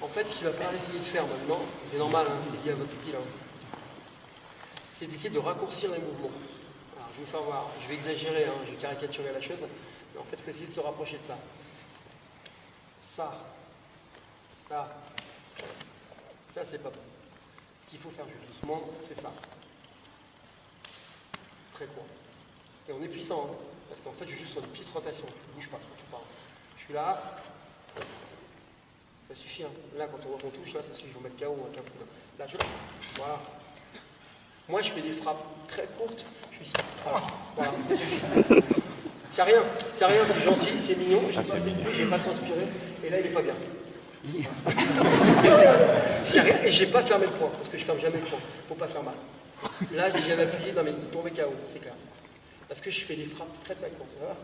En fait, ce qu'il va falloir essayer de faire maintenant, c'est normal, hein, c'est lié à votre style, hein, c'est d'essayer de raccourcir les mouvements. Alors, je vais vous faire voir, je vais exagérer, hein, je vais caricaturer la chose, mais en fait, il faut essayer de se rapprocher de ça. Ça, c'est pas bon. Ce qu'il faut faire juste doucement, c'est ça. Très court. Et on est puissant, hein, parce qu'en fait, je suis juste sur une petite rotation, je ne bouge pas, surtout pas. Je suis là, ça suffit. Hein. Là, quand on voit qu'on touche, là, ça suffit, il faut mettre KO ou un KO. Là, je laisse. Voilà. Moi, je fais des frappes très courtes, je suis ici. Voilà, ça suffit. C'est rien, c'est gentil, c'est mignon, j'ai pas fait de bruit, j'ai pas transpiré, et là, il n'est pas bien. C'est rien, et j'ai pas fermé le poing, parce que je ferme jamais le poing, faut pas faire mal. Là, si j'avais appuyé, non mais il tombait KO, c'est clair. Parce que je fais des frappes très très courtes, voilà.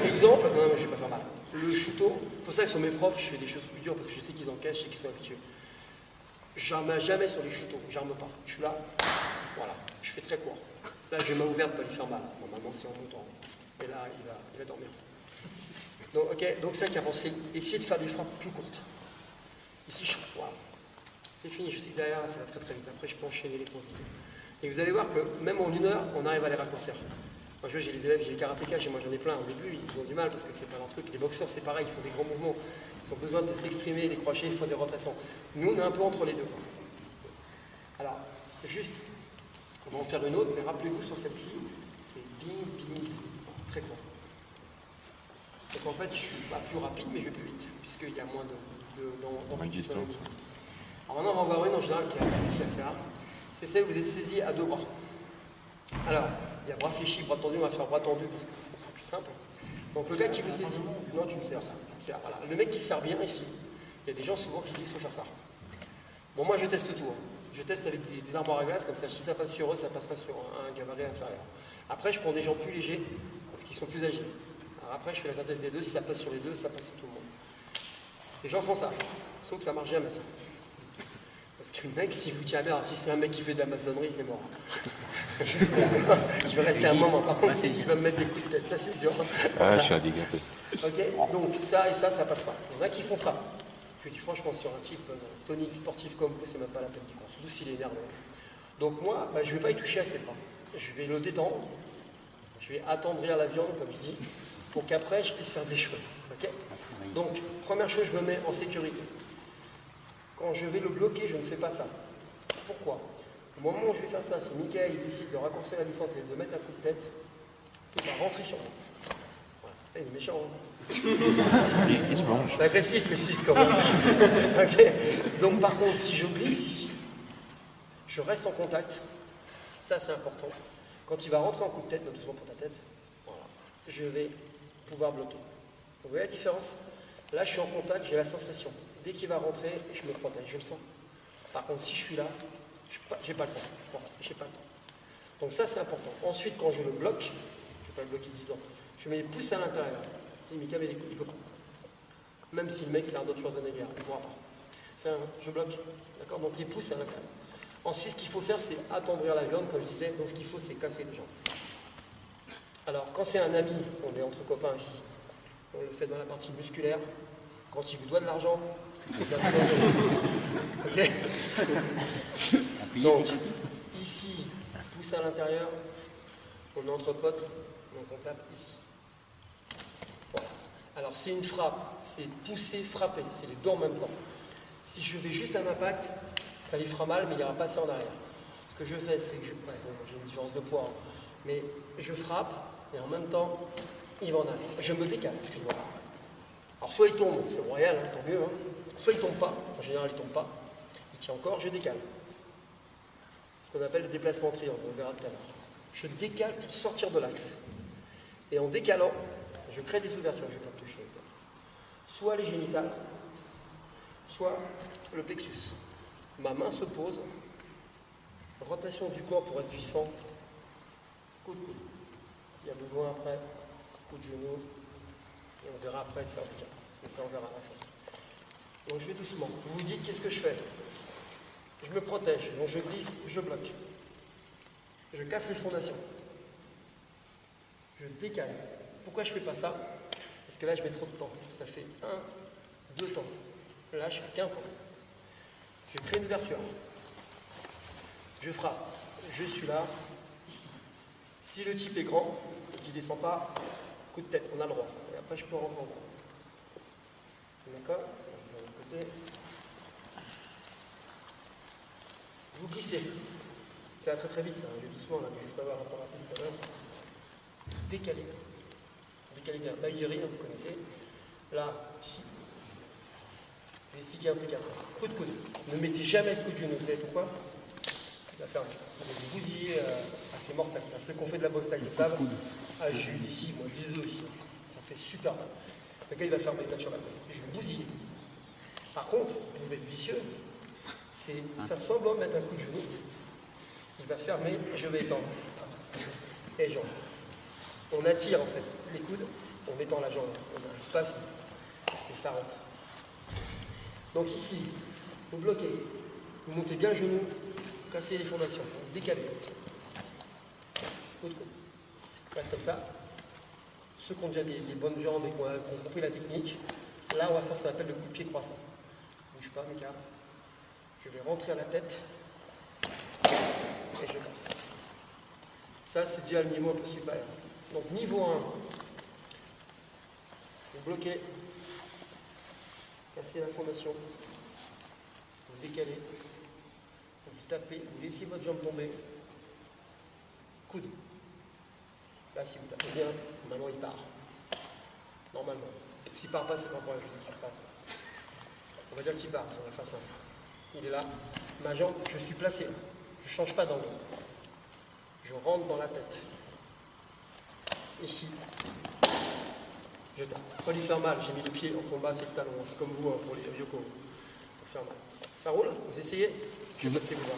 Exemple, non mais je vais pas faire mal. Le shooto, pour ça que sur mes profs, je fais des choses plus dures, parce que je sais qu'ils encaissent et qu'ils sont habitués. J'arme jamais sur les shootos, j'arme pas. Je suis là, voilà, je fais très court. Là, j'ai ma ouverte pour lui faire mal. Normalement, c'est en montant. Et là, il va dormir. Donc, ok, donc ça qui a pensé, essayer de faire des frappes plus courtes. Ici, je voilà. C'est fini, je sais que derrière, ça va très très vite. Après, je peux enchaîner les points. Et vous allez voir que même en 1 heure, on arrive à les raccourcir. Moi, j'ai les élèves, j'ai les karatékas, moi j'en ai plein. Au début, ils ont du mal parce que c'est pas leur truc. Les boxeurs, c'est pareil, ils font des grands mouvements. Ils ont besoin de s'exprimer, des crochets, ils font des rotations. Nous, on est un peu entre les deux. Alors, juste, on va en faire une autre, mais rappelez-vous sur celle-ci, c'est bing, bing, très court. Donc en fait, je suis pas plus rapide, mais je vais plus vite, puisqu'il y a moins d'amplitude. Alors maintenant, on va voir une en général qui est assez facile à faire. C'est celle où vous êtes saisi à 2 bras. Alors, il y a bras fléchis, bras tendus, on va faire bras tendus parce que c'est plus simple. Donc le gars qui vous saisit, non, tu me sers ça, tu me sers, voilà. Le mec qui sert bien ici, il y a des gens souvent qui disent qu'il faut faire ça. Bon, moi je teste tout. Hein. Je teste avec des armoires à glace, comme ça, si ça passe sur eux, ça passera sur un gabarit inférieur. Après, je prends des gens plus légers, parce qu'ils sont plus agiles. Alors après, je fais la synthèse des deux, si ça passe sur les deux, ça passe sur tout le monde. Les gens font ça, sauf que ça marche jamais ça. Parce que le mec, s'il vous tient bien, si c'est un mec qui fait de la maçonnerie, c'est mort. Je vais rester un moment, par contre, il va me mettre des coups de tête, ça c'est sûr. Ah, je suis un dégâté. Ok, donc ça et ça, ça passe pas. Il y en a qui font ça. Je dis franchement, sur un type tonique, sportif comme vous, c'est même pas la peine d'y croire, surtout s'il est énervé. Donc moi, je ne vais pas y toucher assez pas. Je vais le détendre, je vais attendrir la viande, comme je dis, pour qu'après, je puisse faire des choses. Okay, donc, première chose, je me mets en sécurité. Quand je vais le bloquer, je ne fais pas ça. Pourquoi? Au moment où je vais faire ça, si Mickaël décide de raccourcir la distance et de mettre un coup de tête, il va rentrer sur moi. Voilà. Il est méchant. Hein. C'est agressif les Suisses quand même. Okay. Donc par contre, si je glisse ici, je reste en contact. Ça c'est important. Quand il va rentrer en coup de tête, donc doucement pour ta tête, voilà, je vais pouvoir bloquer. Vous voyez la différence? Là je suis en contact, j'ai la sensation. Dès qu'il va rentrer, je me protège, je le sens. Par contre, si je suis là, j'ai pas le temps. Voilà, j'ai pas le temps. Donc ça, c'est important. Ensuite, quand je le bloque, je ne vais pas le bloquer 10 ans, je mets les pouces à l'intérieur. Mika, il ne peut pas. Même si le mec, c'est un autre Schwarzenegger, il ne pourra pas. Je bloque. D'accord? Donc les pouces à l'intérieur. Ensuite, ce qu'il faut faire, c'est attendrir la viande, comme je disais. Donc ce qu'il faut, c'est casser les jambes. Alors, quand c'est un ami, on est entre copains ici, on le fait dans la partie musculaire. Quand il vous doit de l'argent, ok? Donc, ici, pouce à l'intérieur, on est entre potes, donc on tape ici. Voilà. Alors, c'est une frappe, c'est pousser, frapper, c'est les deux en même temps. Si je fais juste un impact, ça lui fera mal, mais il n'ira pas assez en arrière. Ce que je fais, c'est que j'ai une différence de poids, hein, mais je frappe, et en même temps, il va en arrière. Je me décale, excuse-moi. Alors, soit il tombe, c'est royal, hein, tant mieux, hein. Soit il ne tombe pas, en général il ne tombe pas, il tient encore, je décale. Ce qu'on appelle le déplacement triangle, on verra tout à l'heure. Je décale pour sortir de l'axe. Et en décalant, je crée des ouvertures, je ne vais pas toucher. Soit les génitales, soit le plexus. Ma main se pose, rotation du corps pour être puissant, coup de coude. S'il y a besoin après, coup de genou, et on verra après le cervical. Mais ça on verra à la fin. Donc je vais doucement. Vous vous dites, qu'est-ce que je fais? Je me protège, donc je glisse, je bloque. Je casse les fondations. Je décale. Pourquoi je ne fais pas ça? Parce que là, je mets trop de temps. Ça fait 1, 2 temps. Là, je fais qu'un temps. Je crée une ouverture. Je frappe. Je suis là, ici. Si le type est grand et qu'il ne descend pas, coup de tête, on a le droit. Et après, je peux rentrer en droit. D'accord? Je vais de l'autre côté. Vous glissez. Ça va très très vite, ça. Je vais doucement, là, mais juste avoir un peu rapide tout à l'heure. Décalez. Décalez bien. Baguerie, vous connaissez. Là, ici. Je vais expliquer un truc après. Coup de coude. Ne mettez jamais de coup de genou. Vous savez pourquoi? Il va faire des bousillés assez mortels. C'est ceux qu'on fait de la boxe taille de savent. Ah, j'ai eu d'ici, moi je les os ici. Ça fait super mal. Le gars il va faire mes naturels. Je vais bousiller. Par contre, vous pouvez être vicieux, c'est faire semblant de mettre un coup de genou. Il va fermer, je vais étendre. Et jambe. On attire en fait les coudes, on étend la jambe. On a un spasme et ça rentre. Donc ici, vous bloquez, vous montez bien le genou, vous cassez les fondations, vous décalez. Coup de coude. Reste comme ça. Ceux qui ont déjà des bonnes jambes et qui ont compris la technique, là on va faire ce qu'on appelle le coup de pied croissant. Bouge pas, Mika. Je vais rentrer à la tête et je casse. Ça c'est déjà le niveau un peu supérieur. Donc niveau 1, vous bloquez, cassez la fondation, vous décalez, vous tapez, vous laissez votre jambe tomber, coude. Là, si vous tapez bien, maintenant il part. Normalement. S'il ne part pas, c'est pas pour la justice. On va dire qu'il part, on va faire simple. Il est là. Ma jambe, je suis placé. Je ne change pas d'angle. Je rentre dans la tête. Ici. Je tape. Pas lui faire mal. J'ai mis le pied en combat, c'est le talon. C'est comme vous pour les Yoko. Pour faire mal. Ça roule? Vous essayez? Je vais passer vous voir.